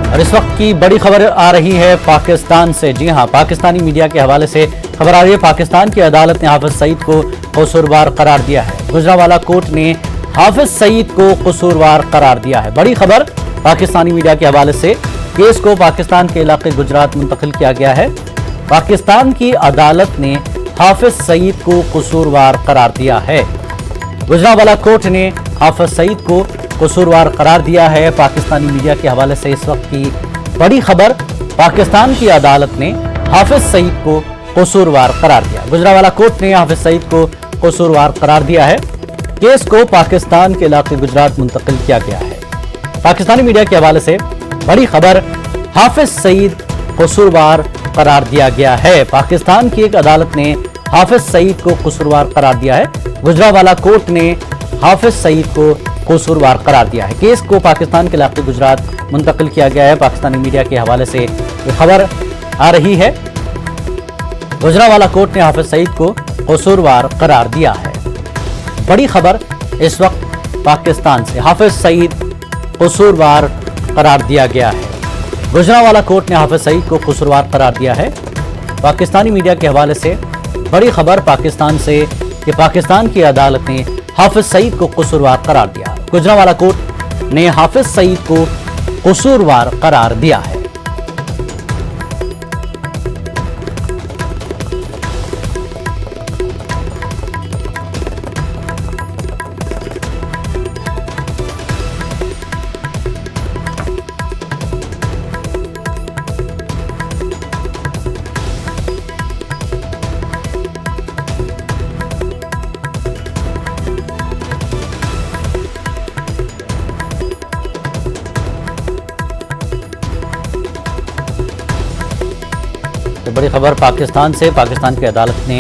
और इस वक्त की बड़ी खबर आ रही है पाकिस्तान से। जी हां, पाकिस्तानी मीडिया के हवाले से खबर आ रही है। पाकिस्तान की अदालत ने हाफिज सईद को कसूरवार करार दिया है। गुजरांवाला कोर्ट ने हाफिज सईद को कसूरवार करार दिया है। बड़ी खबर पाकिस्तानी मीडिया के हवाले से। केस को पाकिस्तान के इलाके गुजरात मुंतकिल किया गया है। पाकिस्तान की अदालत ने हाफिज सईद को कसूरवार करार दिया है। गुजरांवाला कोर्ट ने हाफिज सईद को कसूरवार करार दिया है। पाकिस्तानी मीडिया के हवाले से इस वक्त की बड़ी खबर, पाकिस्तान की अदालत ने हाफिज सईद को कसूरवार करार दिया। गुजरांवाला कोर्ट ने हाफिज सईद को कसूरवार करार दिया है। केस को पाकिस्तान के इलाके गुजरात मुंतकिल किया गया है। पाकिस्तानी मीडिया के हवाले से बड़ी खबर, हाफिज सईद कसूरवार करार दिया गया है। पाकिस्तान की एक अदालत ने हाफिज सईद को कसूरवार करार दिया है। गुजरांवाला कोर्ट ने हाफिज सईद को कसूरवार करार दिया है। केस को पाकिस्तान के इलाके गुजरात मुंतकिल किया गया है। पाकिस्तानी मीडिया के हवाले से ये खबर आ रही है। गुजरांवाला कोर्ट ने हाफिज सईद को कसूरवार करार दिया है। बड़ी खबर इस वक्त पाकिस्तान से, हाफिज सईद कसूरवार करार दिया गया है। गुजरांवाला कोर्ट ने हाफिज सईद को कसूरवार करार दिया है। पाकिस्तानी मीडिया के हवाले से बड़ी खबर पाकिस्तान से कि पाकिस्तान की अदालत ने हाफिज सईद को कसूरवार करार दिया। गुजरांवाला कोर्ट ने हाफिज सईद को कसूरवार करार दिया है। बड़ी खबर पाकिस्तान से, पाकिस्तान की अदालत ने